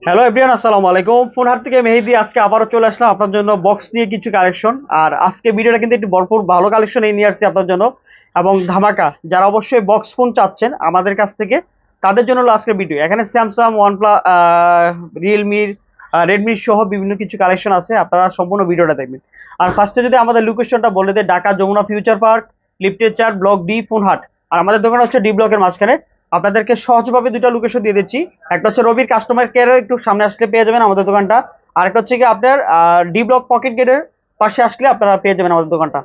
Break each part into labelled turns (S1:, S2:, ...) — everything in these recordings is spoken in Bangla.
S1: হ্যালো এভরিওয়ান, আসসালামু আলাইকুম। ফোন হাট থেকে মেহেদি আজকে আবারও চলে আসলাম আপনার জন্য বক্স নিয়ে কিছু কালেকশন। আর আজকে ভিডিওটা কিন্তু একটু ভরপুর ভালো কালেকশন নিয়ে আসছি আপনার জন্য এবং ধামাকা। যারা অবশ্যই বক্স ফোন চাচ্ছেন আমাদের কাছ থেকে তাদের জন্য হলো আজকের ভিডিও। এখানে স্যামসাং, ওয়ানপ্লাস, রিয়েলমির, রেডমির সহ বিভিন্ন কিছু কালেকশন আছে, আপনারা সম্পূর্ণ ভিডিওটা দেখবেন। আর ফার্স্টে যদি আমাদের লোকেশনটা বলে দেয়, ঢাকা যমুনা ফিউচার পার্ক, লিফটের 4, ব্লক ডি, ফোন হাট। আর আমাদের দোকান হচ্ছে ডি ব্লকের মাঝখানে। আপনাদেরকে সহজভাবে দুটো লোকেশন দিয়ে দিচ্ছি। একটা হচ্ছে রবির কাস্টমার কেয়ারের একটু সামনে আসলে পেয়ে যাবেন আমাদের দোকানটা। আরেকটা হচ্ছে কি আপনার ডি ব্লক পকেট গেটের পাশে আসলে আপনারা পেয়ে যাবেন আমাদের দোকানটা।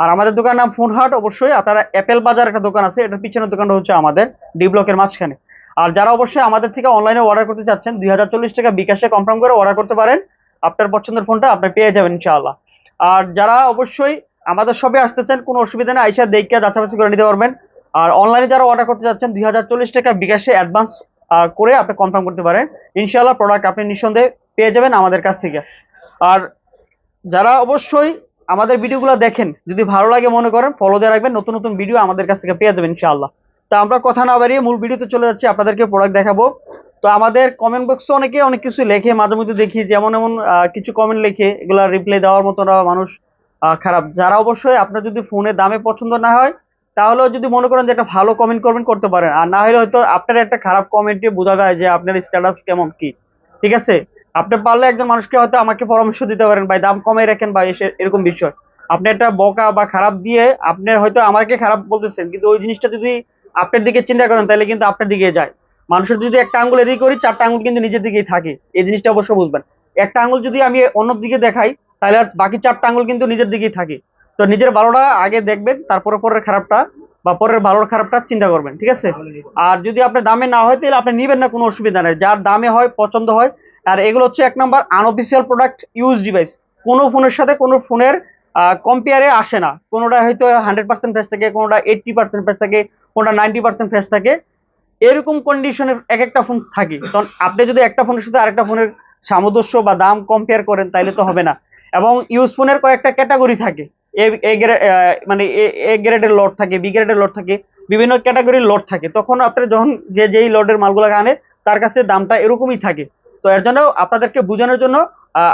S1: আর আমাদের দোকানের নাম ফোন হাট। অবশ্যই আপনারা অ্যাপেল বাজার একটা দোকান আছে, এটার পিছনের দোকানটা হচ্ছে আমাদের ডি ব্লকের মাঝখানে। আর যারা অবশ্যই আমাদের থেকে অনলাইনে অর্ডার করতে চাচ্ছেন 2040 টাকা বিকাশে কনফার্ম করে অর্ডার করতে পারেন। আপনার পছন্দের ফোনটা আপনি পেয়ে যাবেন ইনশাআল্লাহ। আর যারা অবশ্যই আমাদের শপে আসতে চান কোনো অসুবিধা নেই, আইসা দেখে যাচাবাচি করে নিতে পারবেন। আর অনলাইনে যারা অর্ডার করতে যাচ্ছেন 2040 টাকা বিকাশে অ্যাডভান্স করে আপনি কনফার্ম করতে পারেন। ইনশাআল্লাহ প্রোডাক্ট আপনি নিঃসন্দেহে পেয়ে যাবেন আমাদের কাছ থেকে। আর যারা অবশ্যই আমাদের ভিডিওগুলো দেখেন, যদি ভালো লাগে মনে করেন ফলো দিয়ে রাখবেন, নতুন নতুন ভিডিও আমাদের কাছ থেকে পেয়ে যাবেন ইনশাআল্লাহ। তো আমরা কথা না বাড়িয়ে মূল ভিডিওতে চলে যাচ্ছি, আপনাদেরকে প্রোডাক্ট দেখাবো। তো আমাদের কমেন্ট বক্সে অনেকে অনেক কিছু লেখে, মাঝে মধ্যে দেখি যেমন এমন কিছু কমেন্ট লেখে, এগুলা রিপ্লাই দেওয়ার মতো না, মানুষ খারাপ। যারা অবশ্যই আপনার যদি ফোনে দামে পছন্দ না হয় তাহলেও যদি মনে করেন যে একটা ভালো কমেন্ট করবেন করতে পারেন, আর না হলে হয়তো আপনার একটা খারাপ কমেন্টে বোঝা যায় যে আপনার স্ট্যাটাস কেমন কি। ঠিক আছে, আপনি পারলে একজন মানুষকে হয়তো আমাকে পরামর্শ দিতে পারেন, ভাই দাম কমে রাখেন বা এরকম বিষয়। আপনি একটা বকা বা খারাপ দিয়ে আপনি হয়তো আমাকে খারাপ বলতেছেন, কিন্তু ওই জিনিসটা যদি আপনার দিকে চিন্তা করেন তাহলে কিন্তু আপনার দিকে যায়। মানুষের যদি একটা আঙ্গুল এদিকে করি, চারটা আঙ্গুল কিন্তু নিজের দিকেই থাকে, এই জিনিসটা অবশ্যই বুঝবেন। একটা আঙ্গুল যদি আমি অন্য দিকে দেখাই তাহলে আর বাকি চারটা আঙ্গুল কিন্তু নিজের দিকেই থাকে। তো নিজের ভালোটা আগে দেখবেন, তারপরে পরের খারাপটা বা পরের ভালোর খারাপটা চিন্তা করবেন, ঠিক আছে? আর যদি আপনার দামে না হয় তাহলে আপনি নিবেন না, কোনো অসুবিধা নেই, যার দামে হয় পছন্দ হয়। আর এগুলো হচ্ছে এক number unofficial product, use device. কোনো ফোনের সাথে কোনো ফোনের কম্পেয়ারে আসে না। কোনোটা হয়তো 100% ফ্রেশ থাকে, কোনোটা 80% ফ্রেশ থাকে, কোনোটা 90% ফ্রেশ থাকে। এরকম কন্ডিশনের এক একটা ফোন থাকে, তখন আপনি যদি একটা ফোনের সাথে আরেকটা ফোনের সামঞ্জস্য বা দাম কম্পেয়ার করেন তাহলে তো হবে না। এবং ইউজ ফোনের কয়েকটা ক্যাটাগরি থাকে। এ এ গ্রেড, মানে এ গ্রেডের লট থাকে, বি গ্রেডের লট থাকে, বিভিন্ন ক্যাটাগরির লট থাকে। তখন আপনি যখন যেই লটের মালগুলো আনে তার কাছে দামটা এরকমই থাকে। তো এর জন্য আপনাদেরকে বোঝানোর জন্য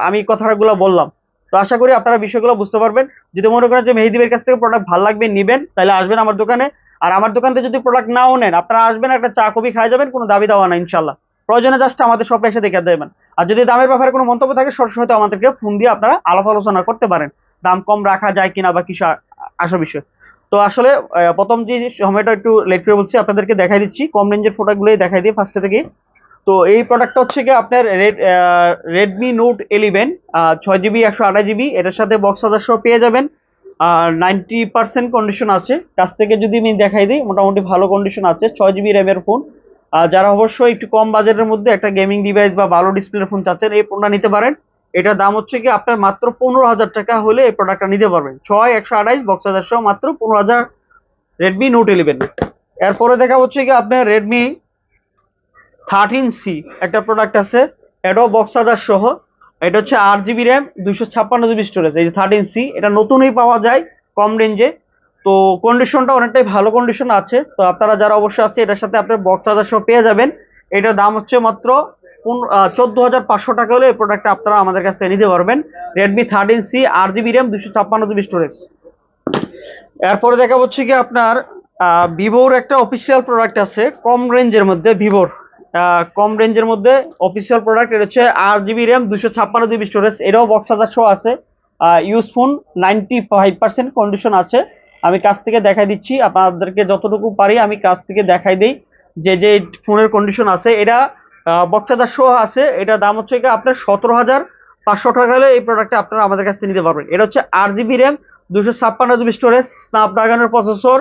S1: আমি কথাগুলো বললাম। তো আশা করি আপনারা বিষয়গুলো বুঝতে পারবেন। যদি মনে করেন যে মেহেদীর কাছ থেকে প্রোডাক্ট ভালো লাগবে নিবেন, তাহলে আসবেন আমার দোকানে। আর আমার দোকান থেকে যদি প্রোডাক্ট নাও নেন, আপনারা আসবেন, একটা চা কফি খাই যাবেন, কোনো দাবি দেওয়া না ইনশাল্লাহ। প্রয়োজনে জাস্ট আমাদের শপে এসে দেখে দেবেন। আর যদি দামের ব্যাপারে কোনো মন্তব্য থাকে সরাসরি হয়তো আমাদেরকে ফোন দিয়ে আপনারা আলাপ আলোচনা করতে পারেন, দাম কম রাখা যায় কিনা বা কিছু আসা বিষয়। তো আসলে প্রথম যে সময়টা একটু লেট করে বলছি, আপনাদেরকে দেখাই দিচ্ছি কম রেঞ্জের প্রোডাক্টগুলোই দেখাই দিই ফার্স্টে থেকে। তো এই প্রোডাক্টটা হচ্ছে কি আপনার রেডমি নোট 11, 6 জিবি 128 জিবি, এটার সাথে বক্স সদস্য পেয়ে যাবেন। আর 90% কন্ডিশন আছে, কাছ থেকে যদি আমি দেখাই দিই মোটামুটি ভালো কন্ডিশন আছে, 6 জিবি র্যামের ফোন। যারা অবশ্যই একটু কম বাজেটের মধ্যে একটা গেমিং ডিভাইস বা ভালো ডিসপ্লের ফোন চাচ্ছেন, এই ফোনটা নিতে পারেন। এটার দাম হচ্ছে কি আপনার মাত্র 15,000 টাকা হলে এই প্রোডাক্টটা নিতে পারবেন। 6 128 বক্স সদস্য মাত্র 15,000, রেডমি নোট 11। এরপরে দেখা হচ্ছে কি আপনার রেডমি 13C একটা প্রোডাক্ট আছে, এটাও বক্স চার্জার সহ। এটা হচ্ছে 8 জিবি র্যাম, 256 জিবি স্টোরেজ। এই যে 13C, এটা নতুনই পাওয়া যায় কম রেঞ্জে। তো কন্ডিশনটা অনেকটাই ভালো কন্ডিশন আছে। তো আপনারা যারা অবশ্যই আছে এটার সাথে আপনার বক্স চার্জার সহ পেয়ে যাবেন। এটার দাম হচ্ছে মাত্র 14,500 টাকা হলে এই প্রোডাক্টটা আপনারা আমাদের কাছে নিতে পারবেন। Redmi 13C, 8 GB RAM, 256 GB storage. এরপরে দেখা হচ্ছে কি আপনার ভিভোর একটা অফিসিয়াল প্রোডাক্ট আছে কম রেঞ্জের মধ্যে, ভিভোর কম রেঞ্জের মধ্যে অফিসিয়াল প্রোডাক্ট। এটা হচ্ছে 8 জিবি র্যাম, 256 জিবি স্টোরেজ, এটাও বক্স চার্জার সহ আছে। ইউজ ফোন, 95% কন্ডিশন আছে। আমি কাছ থেকে দেখাই দিচ্ছি আপনাদেরকে, যতটুকু পারি আমি কাছ থেকে দেখাই দিই যে যে ফোনের কন্ডিশন আছে। এটা বক্স চার্জার সহ আছে। এটার দাম হচ্ছে কি আপনার 17,500 টাকা হলে এই প্রোডাক্টটা আপনারা আমাদের কাছ থেকে নিতে পারবেন। এটা হচ্ছে 8 জিবি র্যাম, 256 জিবি স্টোরেজ, স্ন্যাপড্রাগনের প্রসেসর।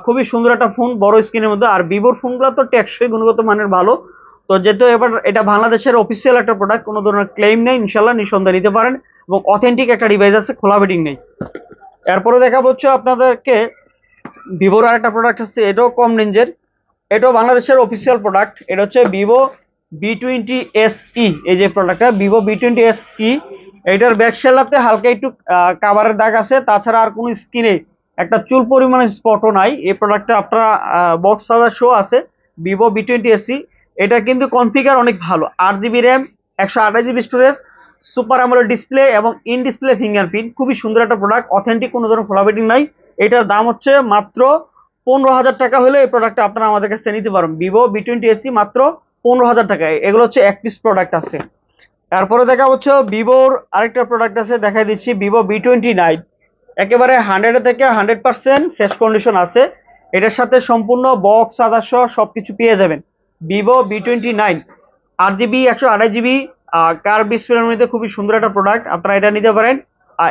S1: খুবই সুন্দর একটা ফোন, বড় স্ক্রিনের মধ্যে। আর ভিভোর ফোনগুলো তো টেকসই, গুণগত মানের ভালো। তো যেহেতু এবার এটা বাংলাদেশের অফিসিয়াল একটা প্রোডাক্ট, কোনো ধরনের ক্লেম নেই, ইনশাল্লাহ নিঃসন্দেহে নিতে পারেন। এবং অথেন্টিক একটা ডিভাইস আছে, খোলা বেডিং নেই। এরপরে দেখা হচ্ছে আপনাদেরকে ভিভোর আর একটা প্রোডাক্ট আছে, এটাও কম রেঞ্জের, এটাও বাংলাদেশের অফিসিয়াল প্রোডাক্ট। এটা হচ্ছে ভিভো V20 SE। এই যে প্রোডাক্টটা ভিভো V20 SE, এটার ব্যাক সেলাতে হালকা একটু কাভারের দাগ আছে, তাছাড়া আর কোনো স্কিনে একটা চুল পরিমাণে স্পটও নাই। এই প্রোডাক্টটা আপনারা বক্স চার্জার শো আছে, ভিভো V20 SE। এটা কিন্তু কনফিগার অনেক ভালো, 8 GB RAM, 128 GB storage, super AMOLED display এবং ইন ডিসপ্লে ফিঙ্গারপ্রিন্ট, খুবই সুন্দর একটা প্রোডাক্ট, অথেন্টিক, কোনো ধরনের ফ্লাবেটিং নাই। এটার দাম হচ্ছে মাত্র 15,000 টাকা হলে এই প্রোডাক্টটা আপনারা আমাদের কাছে নিতে পারবেন। ভিভো V20 SE মাত্র 15,000 টাকায়। এগুলো হচ্ছে এক পিস প্রোডাক্ট আছে। তারপরে দেখা হচ্ছে ভিভোর আরেকটা প্রোডাক্ট আছে, দেখাই দিচ্ছি, ভিভো V29। একেবারে 100 থেকে 100% ফ্রেশ কন্ডিশন আছে। এটার সাথে সম্পূর্ণ বক্স চার্জার সহ সবকিছু পেয়ে যাবেন। Vivo V29, 8 GB 128 GB curve ডিসপ্লের মধ্যে খুবই সুন্দর একটা প্রোডাক্ট, আপনারা এটা নিতে পারেন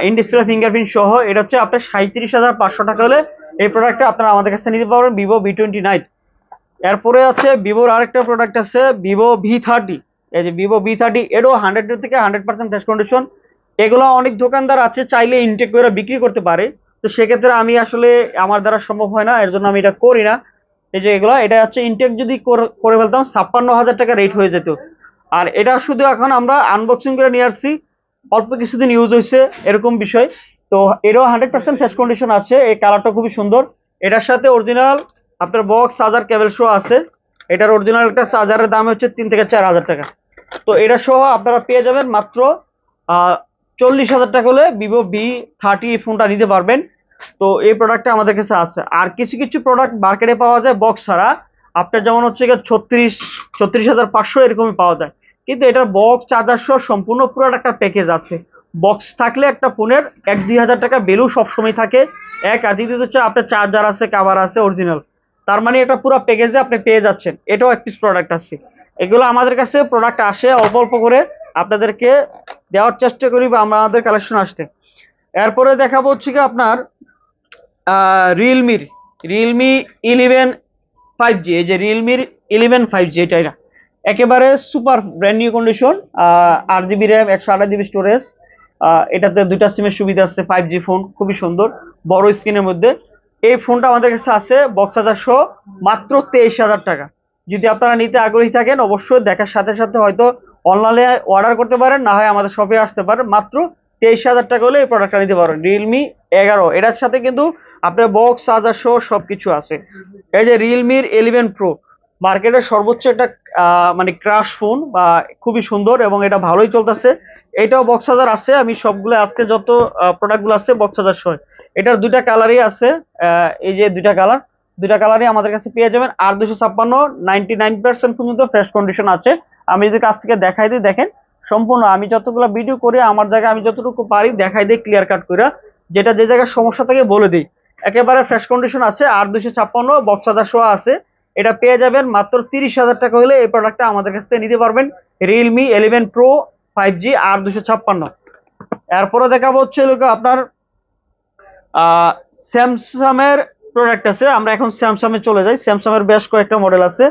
S1: ইন ডিসপ্লে ফিঙ্গারপ্রিন্ট সহ। এটা হচ্ছে আপনার 37,500 টাকা হলে এই প্রোডাক্টটা আপনারা আমাদের কাছে নিতে পারবেন, ভিভো V29। এরপরে আছে ভিভোর আরেকটা প্রোডাক্ট আছে, ভিভো V30। এই যে ভিভো V30, এটাও 100 থেকে 100% ফ্রেশ কন্ডিশন। এগুলো অনেক দোকানদার আছে চাইলে ইনটেক করে বিক্রি করতে পারে, তো সেক্ষেত্রে আমি আসলে আমার দ্বারা সম্ভব হয় না, এর জন্য আমি এটা করি না। এই যে এটা হচ্ছে ইনটেক যদি করে ফেলতাম 56,000 টাকা রেট হয়ে যেত। আর এটা শুধু এখন আমরা আনবক্সিং করে নিয়ে আসছি, অল্প কিছুদিন ইউজ হয়েছে এরকম বিষয়। তো এটাও 100% ফ্রেশ কন্ডিশন আছে, এই কালারটা খুবই সুন্দর। এটার সাথে অরিজিনাল আপনার বক্স চার্জার কেবল শো আছে। এটার অরিজিনাল একটা চার্জারের দাম হচ্ছে 3 থেকে 4,000 টাকা। তো এটা সহ আপনারা পেয়ে যাবেন মাত্র 40,000 টাকা হলে ভিভো V30 ফোনটা নিতে পারবেন। তো এই প্রোডাক্টটা আমাদের কাছে আছে। আর কিছু কিছু প্রোডাক্ট মার্কেটে পাওয়া যায় বক্স ছাড়া, আপনার যেমন হচ্ছে 36,500 এরকমই পাওয়া যায়, কিন্তু এটার বক্স চার্জার সহ সম্পূর্ণ পুরো একটা প্যাকেজ আছে। বক্স থাকলে একটা ফোনের 1-2 হাজার টাকা ভ্যালু সবসময় থাকে। আর দ্বিতীয়ত হচ্ছে আপনার চার্জার আছে, কভার আছে অরিজিনাল, তার মানে এটা পুরো প্যাকেজে আপনি পেয়ে যাচ্ছেন। এটাও এক পিস প্রোডাক্ট আছে। এগুলো আমাদের কাছে প্রোডাক্ট আসে অল্প অল্প করে, আপনাদেরকে দেওয়ার চেষ্টা করি বা আমাদের কালেকশন আসতে। এরপরে দেখাবো হচ্ছে কি আপনার রিয়েলমি 11 5G। এই যে রিয়েলমির 11 5G, এটা একেবারে super brand new condition, 8 GB RAM, 128 GB storage. এটাতে দুইটা সিমের সুবিধা আছে, 5G ফোন, খুবই সুন্দর, বড় স্ক্রিনের মধ্যে। এই ফোনটা আমাদের কাছে আছে বক্স চার্জার সহ মাত্র 23,000 টাকা। যদি আপনারা নিতে আগ্রহী থাকেন অবশ্যই দেখার সাথে সাথে হয়তো অনলাইনে অর্ডার করতে পারেন, না হয় আমাদের শপে আসতে পারেন। মাত্র 23,000 টাকা হলে এই প্রোডাক্টটা নিতে পারেন, রিয়েলমি 11। এটার সাথে কিন্তু আপনার বক্স চার্জার সহ সবকিছু আছে। এই যে রিয়েলমির 11 প্রো, মার্কেটের সর্বোচ্চ একটা মানে ক্রাশ ফোন, বা খুবই সুন্দর এবং এটা ভালোই চলতেছে। এটাও বক্স চার্জার আছে, আমি সবগুলো আজকে যত প্রোডাক্টগুলো আছে বক্স চার্জার সহ। এটার দুইটা কালারই আছে, এই যে দুইটা কালারই আমাদের কাছে পেয়ে যাবেন। আর 256 99% পর্যন্ত ফ্রেশ কন্ডিশন আছে। আমি যদি কাছ থেকে দেখাই দিই, দেখেন সম্পূর্ণ আমি যতগুলো ভিডিও করি আমার জায়গায় আমি যতটুকু পারি দেখাই দিই ক্লিয়ার কাট করে, যেটা যে জায়গায় সমস্যা থাকে বলে দিই। একেবারে ফ্রেশ কন্ডিশন আছে, আর 256 বক্স চার্জার সহ আছে। এটা পেয়ে যাবেন মাত্র 30,000 টাকা হলে এই প্রোডাক্টটা আমাদের কাছ থেকে নিতে পারবেন, রিয়েলমি 11 প্রো 5G আর 256। এরপরে দেখাবো হচ্ছে আপনার স্যামসাং এর প্রোডাক্ট আছে। আমরা এখন স্যামসাং এ চলে যাই। স্যামসাং এর বেশ কয়েকটা মডেল আছে।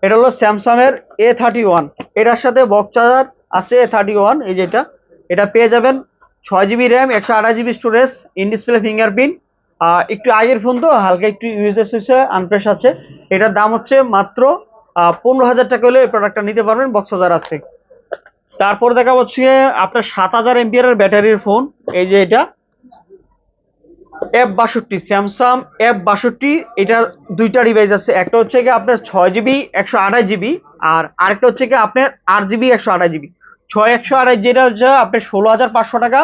S1: এটা হলো স্যামসাং এর A31, এটার সাথে বক্স চার্জার আছে A31। এই যেটা, এটা পেয়ে যাবেন 6 GB RAM, 128 GB storage, in display fingerprint. একটু আগের ফোন তো হালকা একটু ইউজেস হয়েছে, আনফ্রেশ আছে। এটার দাম হচ্ছে মাত্র 15,000 টাকা হলে এই প্রোডাক্টটা নিতে পারবেন, বক্স চার্জার আছে। তারপর দেখা হচ্ছে আপনার 7,000 এর ব্যাটারির ফোন। এই যে এটা F62, স্যামসাং F62। এটা দুইটা ডিভাইস আছে, একটা হচ্ছে কি আপনার 6 জিবি 128 জিবি, আর আরেকটা হচ্ছে কি আপনার 8 জিবি 128 জিবি। 128 যেটা হচ্ছে আপনার 16,500 টাকা,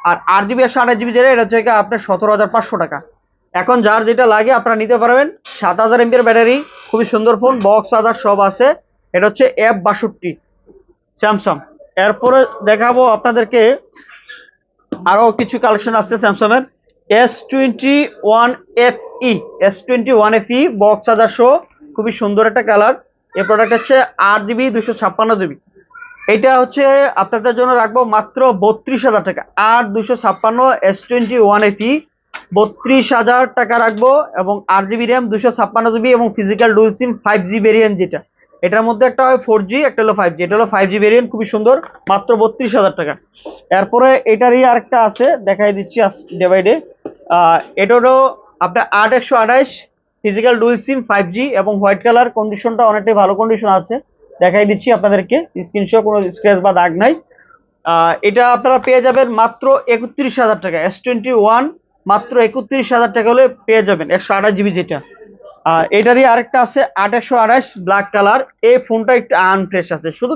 S1: আর 8 জিবি 128 জিবি যেটা এটা হচ্ছে কি আপনার 17,500 টাকা। এখন যার যেটা লাগে আপনারা নিতে পারবেন। 7,000 এর ব্যাটারি, খুবই সুন্দর ফোন, বক্স চার্জার সব আছে। এটা হচ্ছে F62 স্যামসাং। এরপরে দেখাবো আপনাদেরকে আরো কিছু কালেকশন আছে স্যামসাং এর। S21FE বক্স চার্জার সহ, খুবই সুন্দর একটা কালার। এই প্রোডাক্ট হচ্ছে 8 জিবি 256 জিবি। এটা হচ্ছে আপনাদের জন্য রাখবো মাত্র 32,000 টাকা। 8 256 S21FE 32,000 টাকা রাখবো, এবং 8 জিবি র্যাম, 256 জিবি এবং physical dual SIM 5G variant. যেটা এটার মধ্যে একটা হয় 4G, একটা হলো 5G। এটা হলো 5G ভেরিয়েন্ট, খুবই সুন্দর, মাত্র 32,000 টাকা। এরপরে এটারই আরেকটা আছে, দেখাই দিচ্ছি ডে বাই ডে। এটা হলো আপনার 8/128 ফিজিক্যাল ডুয়াল সিম 5G এবং হোয়াইট কালার, কন্ডিশনটা অনেকটাই ভালো কন্ডিশন আছে, দেখাই দিচ্ছি আপনাদেরকে স্ক্রিনশট, কোনো স্ক্র্যাচ বা দাগ নাই। এটা আপনারা পেয়ে যাবেন মাত্র 31,000 টাকা। S21 মাত্র 31,000 টাকা হলে পেয়ে যাবেন 128 জিবি যেটা। এটারই আরেকটা আছে 828 ব্ল্যাক কালার। এই ফোনটা একটু আনফ্রেশ আছে, শুধু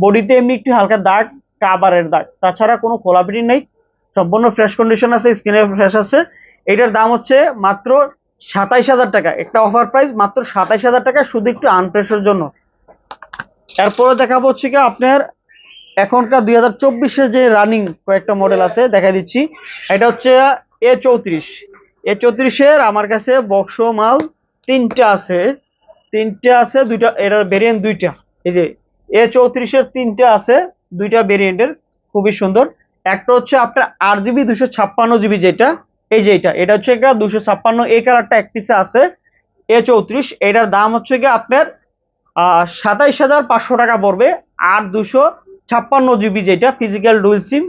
S1: বডিতে এমনি একটু হালকা দাগ, কাভারের দাগ, তাছাড়া কোনো খোলাপিটি নেই, সম্পূর্ণ ফ্রেশ কন্ডিশন আছে, স্ক্রিনে ফ্রেশ আছে। এটার দাম হচ্ছে মাত্র 27,000 টাকা, একটা অফার প্রাইস মাত্র 27,000 টাকা, শুধু একটু আনফ্রেশের জন্য। এরপরে দেখাবো হচ্ছে কি আপনার এখনকার 2024-এর যে রানিং কয়েকটা মডেল আছে দেখা দিচ্ছি। এটা হচ্ছে A34। A34-এর আমার কাছে বক্স মাল তিনটা আছে, দুইটা, এটার ভেরিয়েন্ট দুইটা। এই যে A34-এর তিনটা আছে, দুইটা ভেরিয়েন্টের, খুবই সুন্দর। একটা হচ্ছে আপনার 8GB 256GB, যেটা এই যে এটা হচ্ছে 256, এই কালারটা এক পিসে আছে A34। এটার দাম হচ্ছে কি আপনার 27,500 টাকা পড়বে। আর 256GB যেটা ফিজিক্যাল ডুয়েল সিম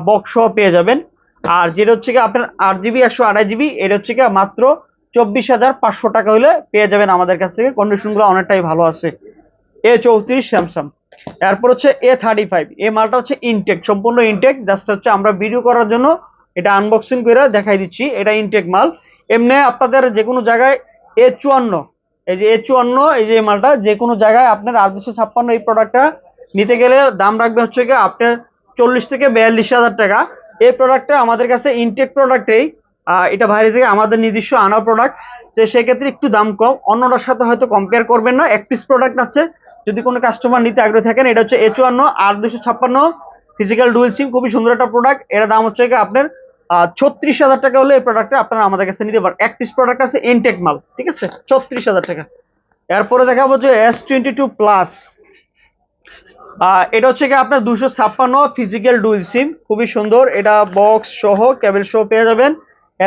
S1: বক্স সহ পেয়ে যাবেন। আর যেটা হচ্ছে কি আপনার 8GB 128GB, এটা হচ্ছে কি মাত্র 24,500 টাকা হলে পেয়ে যাবেন আমাদের কাছ থেকে। কন্ডিশনগুলো অনেকটাই ভালো আছে। A34 Samsung. এরপর হচ্ছে A35। এই মালটা হচ্ছে ইনটেক, সম্পূর্ণ ইনটেক, জাস্ট হচ্ছে আমরা ভিডিও করার জন্য এটা আনবক্সিং করে দেখাই দিচ্ছি। এটা ইনটেক মাল। এমনি আপনাদের যে কোনো জায়গায় A54, এই যে A54, এই যে মালটা যে কোনো জায়গায় আপনার 856 এই প্রোডাক্টটা নিতে গেলে দাম রাখবে হচ্ছে কি আপনার 40 থেকে 42,000 টাকা। এই প্রোডাক্টটা আমাদের কাছে ইনটেক প্রোডাক্টেই, এটা বাইরে থেকে আমাদের নিজস্ব আনা প্রোডাক্ট, যে সেক্ষেত্রে একটু দাম কম, অন্যটার সাথে হয়তো কম্পেয়ার করবেন না। এক পিস প্রোডাক্ট আছে, যদি কোনো কাস্টমার নিতে আগ্রহী থাকেন। এটা হচ্ছে A54 8 256 ফিজিক্যাল ডুয়েল সিম, খুবই সুন্দর একটা প্রোডাক্ট। এর দাম হচ্ছে কি আপনার 36,000 টাকা হলে এই প্রোডাক্টটা আপনারা আমাদের কাছে নিতে পারেন। এক পিস প্রোডাক্ট আছে ইনটেক মাল, ঠিক আছে, 36,000 টাকা। এরপরে দেখাবো যে S22 প্লাস। এটা হচ্ছে কি আপনার 256 ফিজিক্যাল ডুয়েল সিম, খুবই সুন্দর। এটা বক্স সহ কেবল সহ পেয়ে যাবেন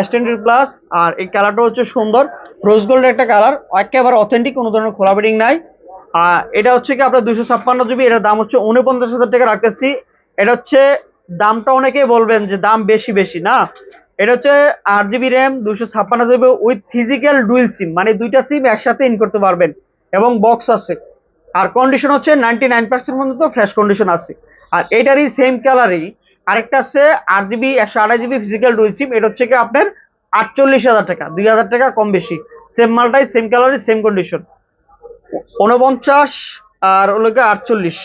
S1: S22 প্লাস। আর এই কালারটা হচ্ছে সুন্দর, রোজ গোল্ড একটা কালার, একেবারে অথেন্টিক, কোনো ধরনের খোলা বেডিং নাই। এটা হচ্ছে কি আপনার 256GB, এটার দাম হচ্ছে 49,000 টাকা রাখতেছি। এটা হচ্ছে দামটা অনেকেই বলবেন যে দাম বেশি বেশি না, এটা হচ্ছে 8GB RAM 256GB with physical dual SIM, মানে দুইটা সিম একসাথে ইন করতে পারবেন, এবং বক্স আছে। আর কন্ডিশন হচ্ছে 99% পর্যন্ত ফ্রেশ কন্ডিশন আছে। আর এটারই সেম কালারই আরেকটা আছে 8GB 128GB ফিজিক্যাল ডুয়েল সিম, এটা হচ্ছে কি আপনার 48,000 টাকা, 2,000 টাকা কম বেশি। সেম মালটাই, সেম কালারই, সেম কন্ডিশন, 49 আর ওগুলোকে 48।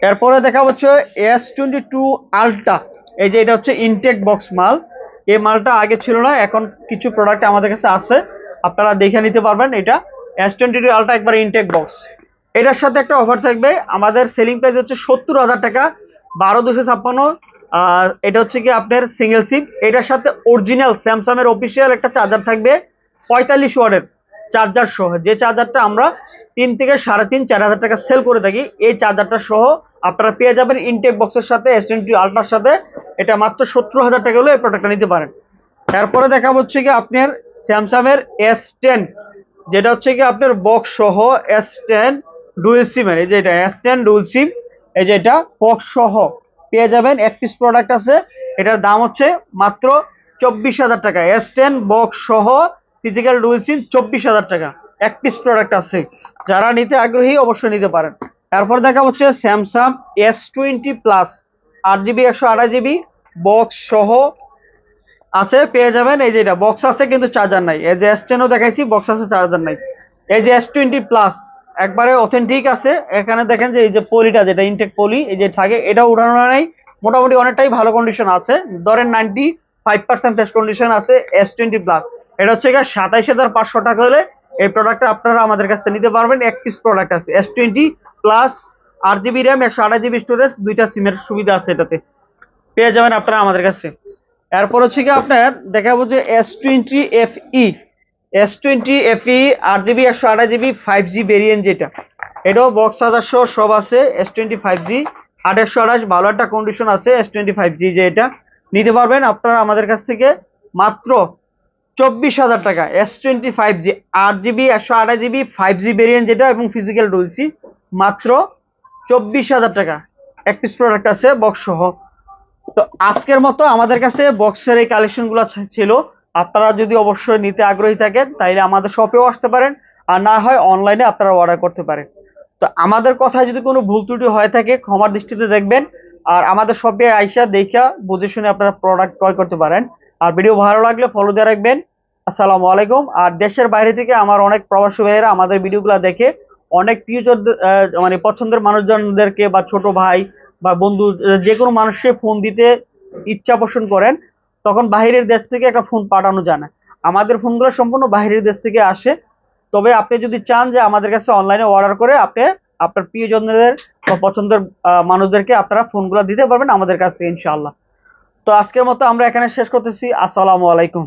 S1: এরপরে দেখা হচ্ছে S22 আলট্রা। এই যে এটা হচ্ছে ইনটেক বক্স মাল। এই মালটা আগে ছিল না, এখন কিছু প্রোডাক্ট আমাদের কাছে আছে, আপনারা দেখে নিতে পারবেন। এটা S22 আলট্রা একবার ইনটেক বক্স। এটার সাথে একটা অফার থাকবে, আমাদের সেলিং প্রাইস হচ্ছে 70,000 টাকা, 12 256। এটা হচ্ছে কি আপনার সিঙ্গেল সিম। এটার সাথে অরিজিনাল স্যামসাং এর অফিসিয়াল একটা চার্জার থাকবে, 45 ওয়াটের চার্জার সহ, যে চার্জারটা আমরা 3 থেকে 3.5 4 হাজার টাকা সেল করে থাকি। এই চার্জারটা সহ আপনারা পেয়ে যাবেন ইনটেক বক্সের সাথে, S22 আলট্রার সাথে। এটা মাত্র 70,000 টাকা হলে এই প্রোডাক্টটা নিতে পারেন। তারপরে দেখা হচ্ছে কি আপনার স্যামসাং এর S10, যেটা হচ্ছে কি আপনার বক্স সহ S10 ডুয়েল সিম। এই যে এটা S10 ডুয়েল সিম, এই যে এটা বক্স সহ পেয়ে যাবেন। এক পিস প্রোডাক্ট আছে, এটার দাম হচ্ছে মাত্র 24,000 টাকা। S10 বক্স সহ ফিজিক্যাল ডুয়েল সিম 24,000 টাকা, এক পিস প্রোডাক্ট আছে। যারা নিতে আগ্রহী অবশ্যই নিতে পারেন। তারপর দেখা হচ্ছে Samsung S20 plus, 8GB 128GB box সহ আছে, পেয়ে যাবেন। এই যে এটা বক্স আছে কিন্তু চার্জার নাই। এই যে S10ও দেখাইছি, বক্স আছে, চার্জার নাই। এই যে S20 প্লাস একবারে অথেন্টিক আছে। এখানে দেখেন যে এই যে পলিটা, যেটা ইনটেক পলি এই যে থাকে, এটা উঠানো নাই, মোটামুটি অনেকটাই ভালো কন্ডিশন আছে, ধরেন 95% ফ্রেশ কন্ডিশন আছে S20 প্লাস। এটা হচ্ছে 27,500 টাকা হলে এই প্রোডাক্টটা আপনারা আমাদের কাছ থেকে নিতে পারবেন। এক পিস প্রোডাক্ট আছে S20 plus, 8GB RAM 128GB storage, দুইটা সিমের সুবিধা আছে এটাতে, পেয়ে যাবেন আপনারা আমাদের কাছে। এরপর হচ্ছে কি আপনার দেখাবো যে S20 FE। S20 FE 8GB 128GB 5G variant, যেটা এটাও বক্স চার্জার সহ সব আছে। S20 5G 8/128, ভালো একটা কন্ডিশন আছে। S20 5G যে এটা নিতে পারবেন আপনারা আমাদের কাছ থেকে মাত্র 24,000 টাকা। S20 5G 8GB 128GB 5G variant যেটা, এবং ফিজিক্যাল ডুয়েল মাত্র 24,000 টাকা। এক পিস প্রোডাক্ট আছে বক্স সহ। তো আজকের মতো আমাদের কাছে বক্সের এই কালেকশনগুলো ছিল। আপনারা যদি অবশ্যই নিতে আগ্রহী থাকেন তাইলে আমাদের শপেও আসতে পারেন, আর না হয় অনলাইনে আপনারা অর্ডার করতে পারেন। তো আমাদের কথায় যদি কোনো ভুল ত্রুটি হয়ে থাকে ক্ষমার দৃষ্টিতে দেখবেন। আর আমাদের শপে আইসা দেখা বুঝে শুনে আপনারা প্রোডাক্ট ক্রয় করতে পারেন। আর ভিডিও ভালো লাগলে ফলো দিয়ে রাখবেন। আসসালামু আলাইকুম। আর দেশের বাইরে থেকে আমার অনেক প্রবাসী ভাইয়েরা আমাদের ভিডিওগুলো দেখে অনেক প্রিয়জন মানে পছন্দের মানুষজনদেরকে বা ছোট ভাই বা বন্ধু যে কোনো মানুষকে ফোন দিতে ইচ্ছা পোষণ করেন, তখন বাইরের দেশ থেকে একটা ফোন পাঠানো যায় না। আমাদের ফোনগুলো সম্পূর্ণ বাইরের দেশ থেকে আসে। তবে আপনি যদি চান যে আমাদের কাছে অনলাইনে অর্ডার করে আপনি আপনার প্রিয়জনদের বা পছন্দের মানুষদেরকে আপনারা ফোনগুলো দিতে পারবেন আমাদের কাছ থেকে ইনশাআল্লাহ। তো আজকের মতো আমরা এখানে শেষ করতেছি। আসসালামু আলাইকুম।